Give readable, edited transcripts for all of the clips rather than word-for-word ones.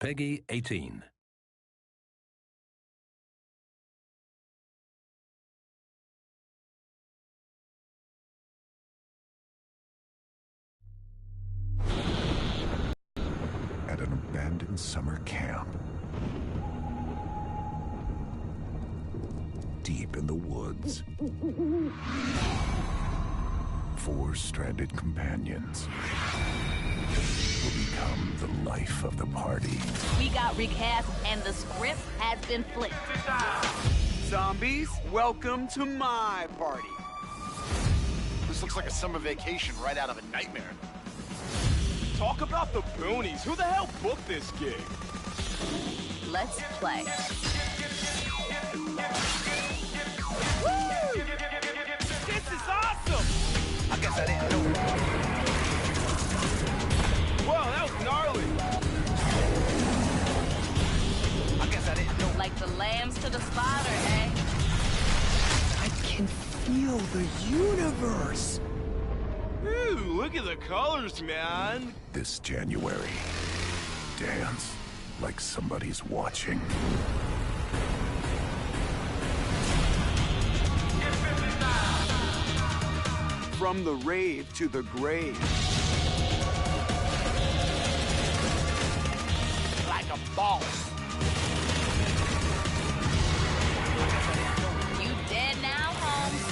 Peggy 18. At an abandoned summer camp, deep in the woods, 4 stranded companions will become the life of the party. We got recast and the script has been flipped. Zombies, welcome to my party. This looks like a summer vacation right out of a nightmare. Talk about the boonies. Who the hell booked this gig? Let's play. Woo! This is awesome! I guess I didn't know. Whoa, that was gnarly. I guess I didn't know. Like the lambs to the slaughter, eh? I can feel the universe. Ooh, look at the colors, man. This January, dance like somebody's watching. From the rave to the grave. Like a boss. You dead now, Holmes?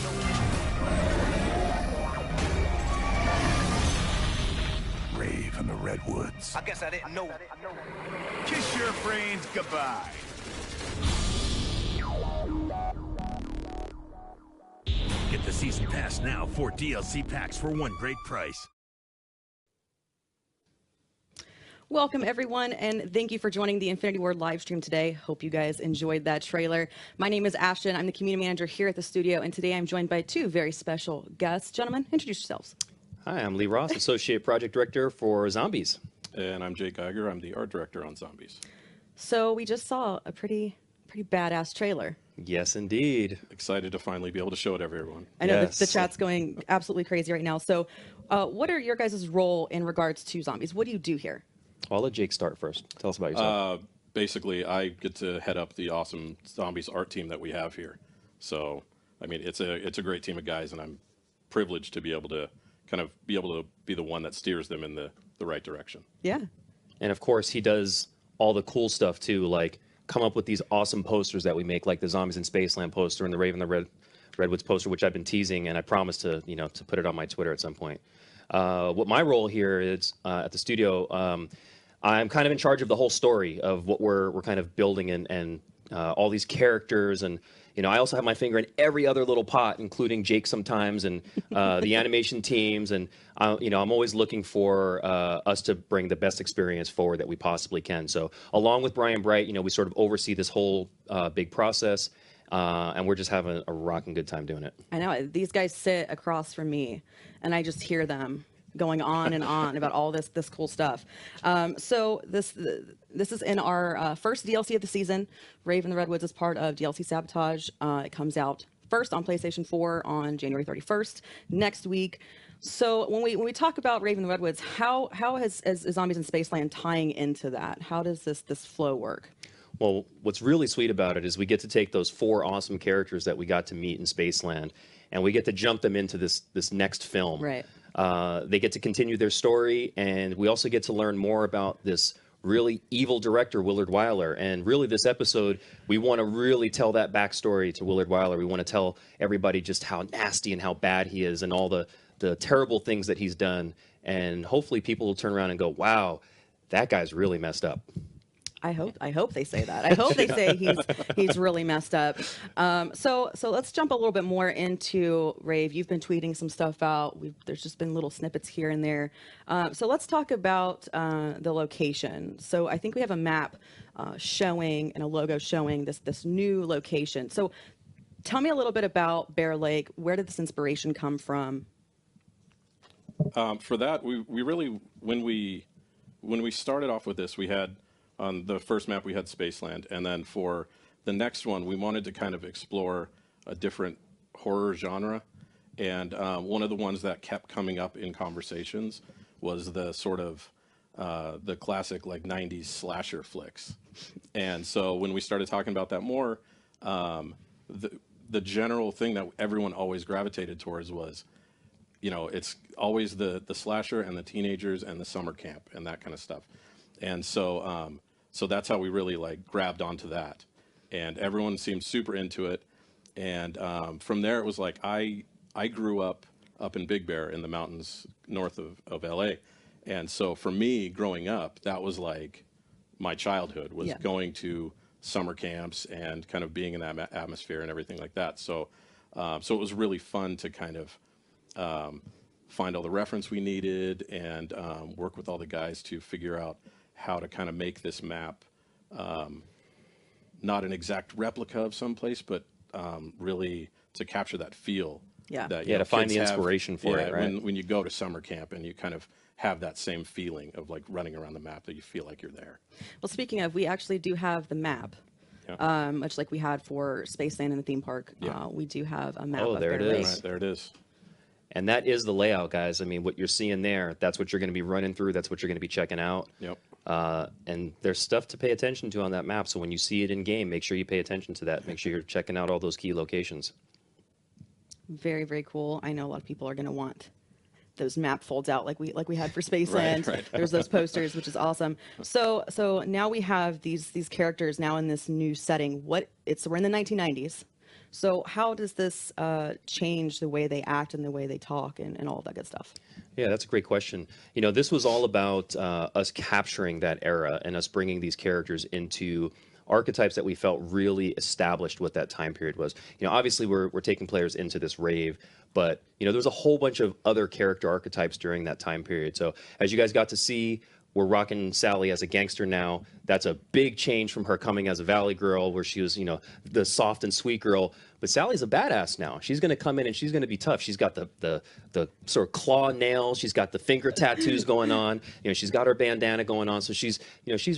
Rave in the Redwoods. I guess I didn't know. Kiss your friends goodbye. Get the season pass now. 4 DLC packs for one great price. Welcome, everyone, and thank you for joining the Infinity Ward live stream today. Hope you guys enjoyed that trailer. My name is Ashton. I'm the community manager here at the studio, and today I'm joined by 2 very special guests. Gentlemen, introduce yourselves. Hi, I'm Lee Ross, Associate Project Director for Zombies. And I'm Jake Geiger. I'm the art director on Zombies. So we just saw a pretty badass trailer. Yes, indeed. Excited to finally be able to show it to everyone. I know Yes. the chat's going absolutely crazy right now. So what are your guys' role in regards to Zombies? What do you do here? I'll let Jake start first. Tell us about yourself. Basically, I get to head up the awesome Zombies art team that we have here. So, I mean, it's a great team of guys, and I'm privileged to be able to be the one that steers them in the right direction. Yeah. And of course, he does all the cool stuff too, like come up with these awesome posters that we make, like the Zombies in Spaceland poster and the Rave in the Redwoods poster, which I've been teasing, and I promised to to put it on my Twitter at some point. What my role here is at the studio, I'm kind of in charge of the whole story of what we're kind of building and all these characters, and I also have my finger in every other little pot, including Jake sometimes, and the animation teams, and I'm always looking for us to bring the best experience forward that we possibly can. So along with Brian Bright, we sort of oversee this whole big process, and we're just having a rocking good time doing it. I know. These guys sit across from me, and I just hear them going on and on about all this cool stuff. So this is in our first DLC of the season. Rave in the Redwoods is part of DLC Sabotage. It comes out first on PlayStation 4 on January 31st next week. So when we talk about Rave in the Redwoods, how is Zombies in Spaceland tying into that? How does this flow work? Well, what's really sweet about it is we get to take those 4 awesome characters that we got to meet in Spaceland, and we get to jump them into this next film. Right. They get to continue their story, and we also get to learn more about this really evil director, Willard Wyler. And really, this episode, we want to really tell that backstory to Willard Wyler. We want to tell everybody just how nasty and how bad he is and all the terrible things that he's done. And hopefully people will turn around and go, wow, that guy's really messed up. I hope they say that. I hope they say he's really messed up. So let's jump a little bit more into Rave. You've been tweeting some stuff out. There's just been little snippets here and there. So let's talk about the location. So I think we have a map showing and a logo showing this new location. So tell me a little bit about Bear Lake. Where did this inspiration come from? For that, we really, when we started off with this, we had, on the first map we had Spaceland, and then for the next one we wanted to kind of explore a different horror genre, and one of the ones that kept coming up in conversations was the sort of the classic like 90s slasher flicks. And so when we started talking about that more, the general thing that everyone always gravitated towards was, you know, it's always the slasher and the teenagers and the summer camp and that kind of stuff. And so so that's how we really like grabbed onto that, and everyone seemed super into it. And from there it was like I grew up in Big Bear in the mountains north of LA. And so for me growing up, that was like my childhood was going to summer camps and kind of being in that atmosphere and everything like that. So so it was really fun to kind of find all the reference we needed and work with all the guys to figure out how to kind of make this map not an exact replica of someplace, but really to capture that feel. That, to find the inspiration for it, right? When you go to summer camp and you kind of have that same feeling of like running around the map, that you feel like you're there. Well, speaking of, we actually do have the map. Much like we had for Spaceland in the theme park. We do have a map of there Bear it Lake. is. Right, there it is. And that is the layout, guys. I mean, what you're seeing there, that's what you're going to be running through. That's what you're going to be checking out. Yep. And there's stuff to pay attention to on that map. So when you see it in game, make sure you pay attention to that. Make sure you're checking out all those key locations. Very, very cool. I know a lot of people are going to want those map folds out like we had for Spaceland. Right. There's those posters, which is awesome. So now we have these characters now in this new setting. We're in the 1990s. So how does this change the way they act and the way they talk and all of that good stuff? Yeah, that's a great question. You know, this was all about us capturing that era and us bringing these characters into archetypes that we felt really established what that time period was. You know, obviously we're taking players into this rave, but you know, there's a whole bunch of other character archetypes during that time period. So as you guys got to see, we're rocking Sally as a gangster now. That's a big change from her coming as a Valley girl, where she was, you know, the soft and sweet girl. But Sally's a badass now. She's going to come in and she's going to be tough. She's got the sort of claw nails. She's got the finger tattoos going on. You know, she's got her bandana going on. So she's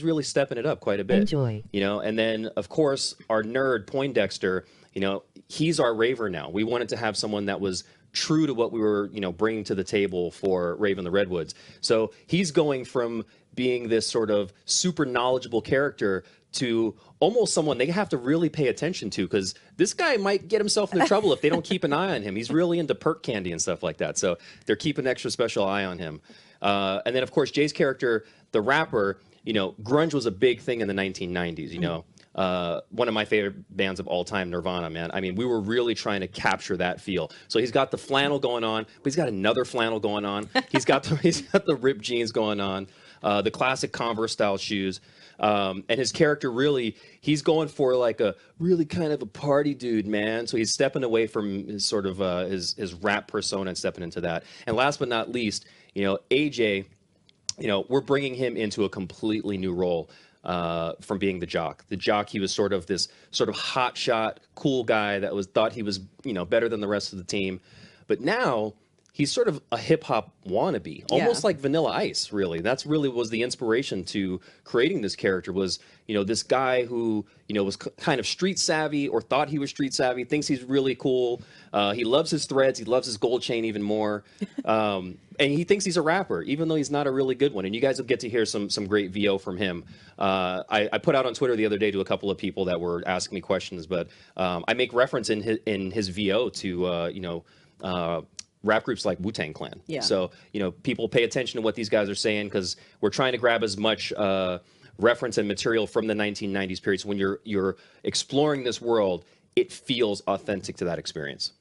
really stepping it up quite a bit. Enjoy. You know, and then of course our nerd Poindexter. You know, he's our raver now. We wanted to have someone that was true to what we were, you know, bringing to the table for Rave in the Redwoods. So he's going from being this sort of super knowledgeable character to almost someone they have to really pay attention to, because this guy might get himself into trouble if they don't keep an eye on him. He's really into perk candy and stuff like that. So they're keeping an extra special eye on him. And then, of course, Jay's character, the rapper, you know, grunge was a big thing in the 1990s, you know. One of my favorite bands of all time, Nirvana, man. I mean, we were really trying to capture that feel. So he's got the flannel going on, but he's got another flannel going on. He's got the ripped jeans going on, the classic Converse style shoes. And his character really, he's going for like a really kind of a party dude, man. So he's stepping away from his sort of his rap persona and stepping into that. And last but not least, you know, AJ, you know, we're bringing him into a completely new role. From being the jock. The jock, he was sort of this sort of hotshot, cool guy that thought he was, you know, better than the rest of the team. But now he's sort of a hip hop wannabe, almost like Vanilla Ice, really. That's really was the inspiration to creating this character, was, you know, this guy who, you know, was kind of street savvy or thought he was street savvy, thinks he's really cool. He loves his threads. He loves his gold chain even more. And he thinks he's a rapper, even though he's not a really good one. And you guys will get to hear some great VO from him. I put out on Twitter the other day to a couple of people that were asking me questions, but I make reference in his VO to, you know, rap groups like Wu-Tang Clan. Yeah. So, you know, people pay attention to what these guys are saying, because we're trying to grab as much reference and material from the 1990s period. So when you're exploring this world, it feels authentic to that experience.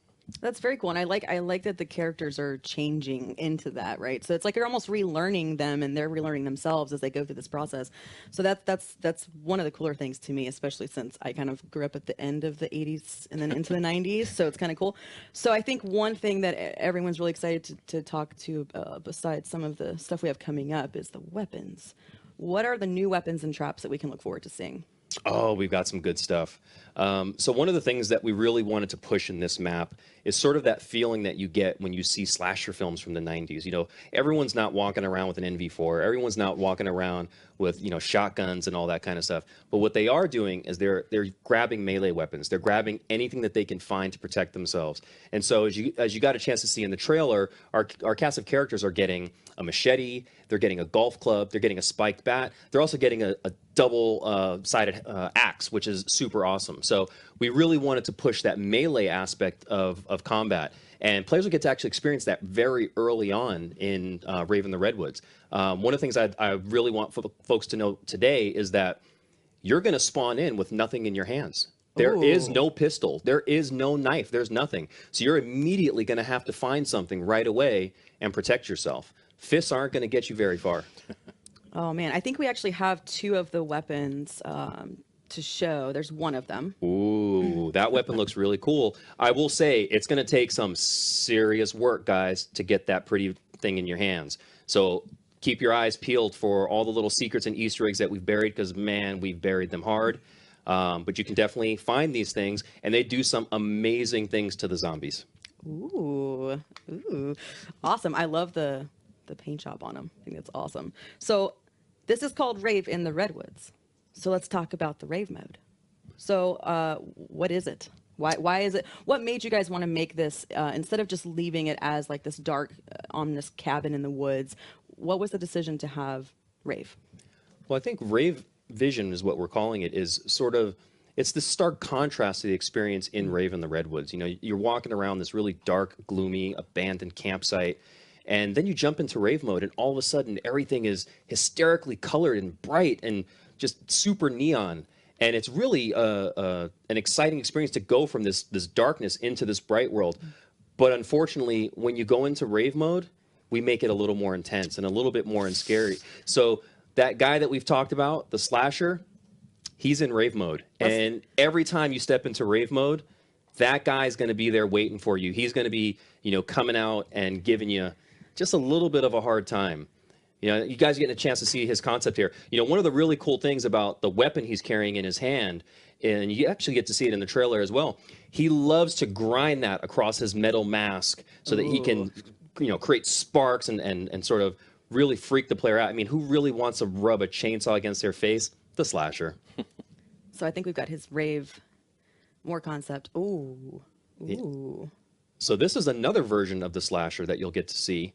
That's very cool, and I like that the characters are changing into that, right? So it's like you're almost relearning them, and they're relearning themselves as they go through this process. So that's one of the cooler things to me, especially since I kind of grew up at the end of the 80s and then into the 90s. So it's kind of cool. So I think one thing that everyone's really excited to talk to, besides some of the stuff we have coming up, is the weapons. What are the new weapons and traps that we can look forward to seeing? Oh, we've got some good stuff. So one of the things that we really wanted to push in this map is sort of that feeling that you get when you see slasher films from the 90s. You know, everyone's not walking around with an NV4. Everyone's not walking around with, you know, shotguns and all that kind of stuff. But what they are doing is they're grabbing melee weapons. They're grabbing anything that they can find to protect themselves. And so as you got a chance to see in the trailer, our cast of characters are getting a machete, they're getting a golf club, they're getting a spiked bat, they're also getting a double-sided axe, which is super awesome. So we really wanted to push that melee aspect of combat. And players will get to actually experience that very early on in Rave in the Redwoods. One of the things I really want folks to know today is that you're going to spawn in with nothing in your hands. There is no pistol. There is no knife. There's nothing. So you're immediately going to have to find something right away and protect yourself. Fists aren't going to get you very far. Oh, man. I think we actually have 2 of the weapons to show. There's one of them. Ooh, that weapon looks really cool. I will say it's going to take some serious work, guys, to get that pretty thing in your hands. So keep your eyes peeled for all the little secrets and Easter eggs that we've buried, because, man, we've buried them hard. But you can definitely find these things, and they do some amazing things to the zombies. Ooh, awesome. I love the paint job on them. I think that's awesome. So this is called Rave in the Redwoods. So let's talk about the Rave Mode. So what is it? Why is it? What made you guys want to make this, instead of just leaving it as like this dark, ominous cabin in the woods, what was the decision to have Rave? Well, I think Rave Vision is what we're calling it, is sort of, it's the stark contrast to the experience in Rave in the Redwoods. You know, you're walking around this really dark, gloomy, abandoned campsite, and then you jump into Rave Mode, and all of a sudden everything is hysterically colored and bright and just super neon. And it's really an exciting experience to go from this darkness into this bright world. But unfortunately, when you go into Rave Mode, we make it a little more intense and a little bit more scary. So that guy that we've talked about, the slasher, he's in Rave Mode. And every time you step into Rave Mode, that guy's going to be there waiting for you. He's going to be, you know, coming out and giving you just a little bit of a hard time. You know, you guys are getting a chance to see his concept here. You know, one of the really cool things about the weapon he's carrying in his hand, and you actually get to see it in the trailer as well, he loves to grind that across his metal mask so that he can, you know, create sparks and sort of really freak the player out. I mean, who really wants to rub a chainsaw against their face? The slasher. So I think we've got his Rave more concept. Ooh. Yeah. So this is another version of the slasher that you'll get to see.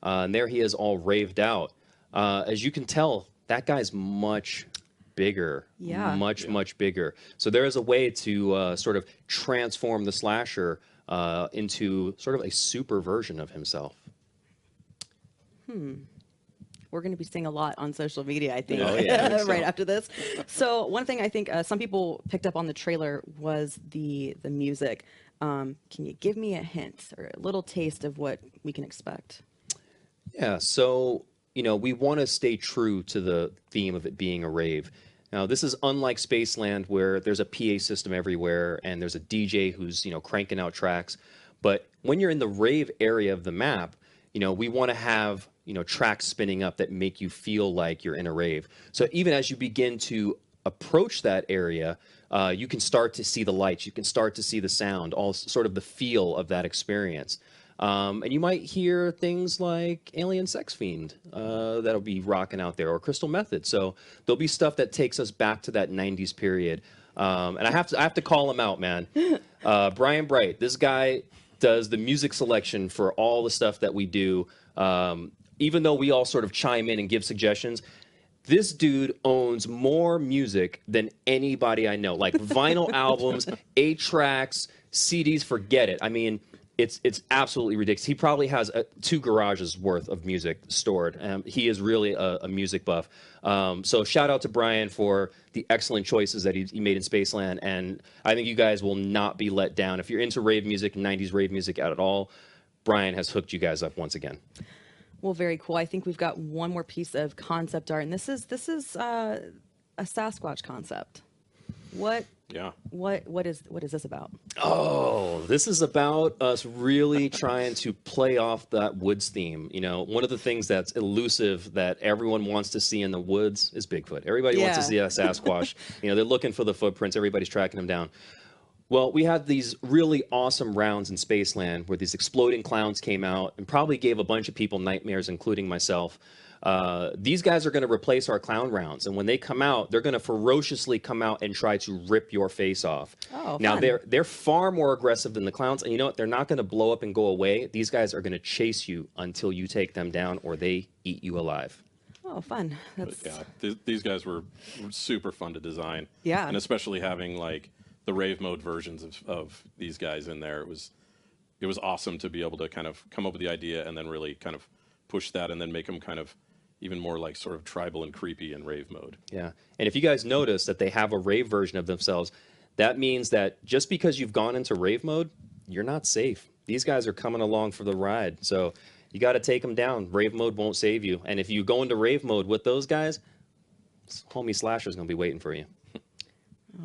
And there he is all raved out. As you can tell, that guy's much bigger. Yeah. Much bigger. So there is a way to sort of transform the slasher into sort of a super version of himself. We're going to be seeing a lot on social media, I think, Oh, yeah, I think so. right after this. So one thing I think some people picked up on the trailer was the music. Can you give me a hint or a little taste of what we can expect? Yeah, so, you know, we want to stay true to the theme of it being a rave. Now, this is unlike Spaceland, where there's a PA system everywhere and there's a DJ who's, you know, cranking out tracks. But when you're in the rave area of the map, you know, we want to have, you know, tracks spinning up that make you feel like you're in a rave. So even as you begin to approach that area, you can start to see the lights, you can start to see the sound, all sort of the feel of that experience. And you might hear things like Alien Sex Fiend that'll be rocking out there, or Crystal Method. So there'll be stuff that takes us back to that 90s period. And I have to call him out, man. Brian Bright, this guy does the music selection for all the stuff that we do. Even though we all sort of chime in and give suggestions, this dude owns more music than anybody I know. Like vinyl albums, 8-tracks, CDs, forget it. I mean, it's absolutely ridiculous. He probably has 2 garages worth of music stored. He is really a music buff. So shout out to Brian for the excellent choices that he made in Spaceland. And I think you guys will not be let down. If you're into rave music, 90s rave music at all, Brian has hooked you guys up once again. Well, very cool. I think we've got one more piece of concept art, and this is a Sasquatch concept. What is this about? Oh, this is about us really trying to play off that woods theme. You know, one of the things that's elusive that everyone wants to see in the woods is Bigfoot. Everybody wants to see a Sasquatch. You know, they're looking for the footprints. Everybody's tracking them down. Well, we had these really awesome rounds in Spaceland where these exploding clowns came out and probably gave a bunch of people nightmares, including myself. These guys are going to replace our clown rounds, and when they come out, they're going to ferociously come out and try to rip your face off. Oh, now fun. they're far more aggressive than the clowns, and you know what? They're not going to blow up and go away. These guys are going to chase you until you take them down, or they eat you alive. Oh, fun. That's... Yeah, these guys were super fun to design. Yeah. And especially having like the Rave Mode versions of these guys in there, it was awesome to be able to kind of come up with the idea and then really kind of push that and then make them kind of even more like sort of tribal and creepy in Rave Mode. Yeah. And if you guys notice that they have a Rave version of themselves, that means that just because you've gone into Rave Mode, you're not safe. These guys are coming along for the ride. So you got to take them down. Rave Mode won't save you. And if you go into Rave Mode with those guys, homie Slasher's going to be waiting for you.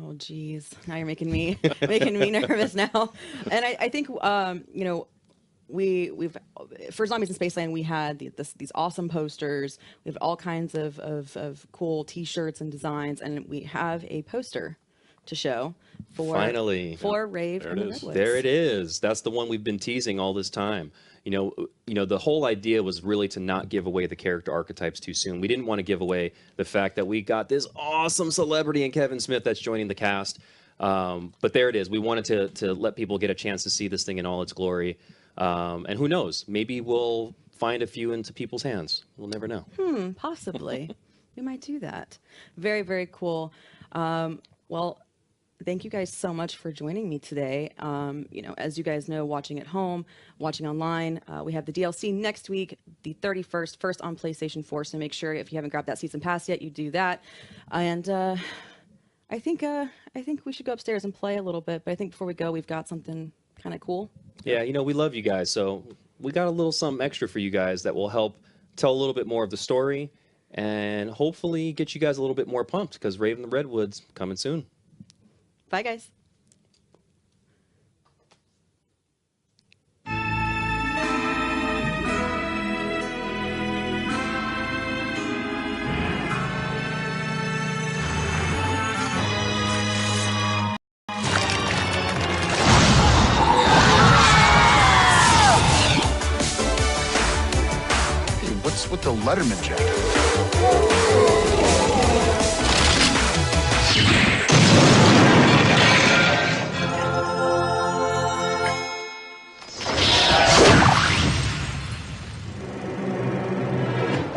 Oh, geez. Now you're making me nervous now. And I think, you know, we've for Zombies in Spaceland, we had these awesome posters. We have all kinds of cool T-shirts and designs, and we have a poster to show for Rave and the Redwoods. There it is. That's the one we've been teasing all this time. You know, the whole idea was really to not give away the character archetypes too soon. We didn't want to give away the fact that we got this awesome celebrity in Kevin Smith that's joining the cast. But there it is. We wanted to let people get a chance to see this thing in all its glory. And who knows? Maybe we'll find a few into people's hands. We'll never know. Possibly. We might do that. Very, very cool. Well, thank you guys so much for joining me today. You know, as you guys know, watching at home, watching online, we have the DLC next week, the 31st, first on PlayStation 4. So make sure if you haven't grabbed that season pass yet, you do that. And I think we should go upstairs and play a little bit. But I think before we go, we've got something kind of cool. Yeah, you know, we love you guys, so we got a little something extra for you guys that will help tell a little bit more of the story and hopefully get you guys a little bit more pumped because Rave and the Redwoods coming soon. Bye, guys. What's with the Letterman jacket?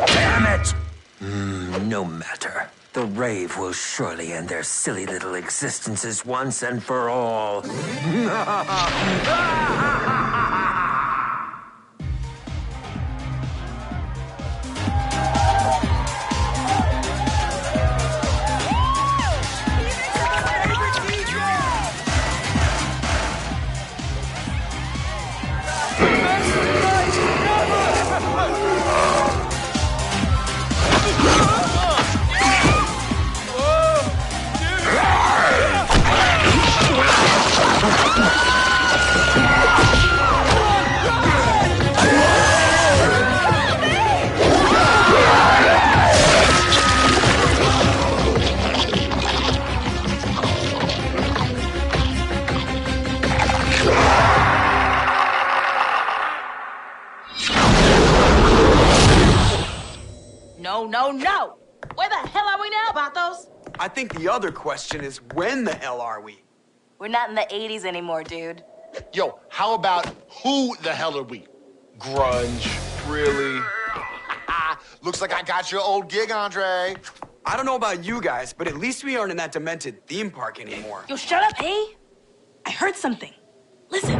Damn it! No matter. The Rave will surely end their silly little existences once and for all. No. Where the hell are we now, Bathos? I think the other question is, when the hell are we? We're not in the 80s anymore, dude. Yo, how about who the hell are we? Grunge. Really? Looks like I got your old gig, Andre. I don't know about you guys, but at least we aren't in that demented theme park anymore. Yo, shut up, hey? I heard something. Listen.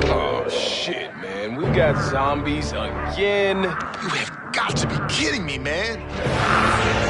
Oh, shit, man. We got zombies again. You have got to be kidding me, man.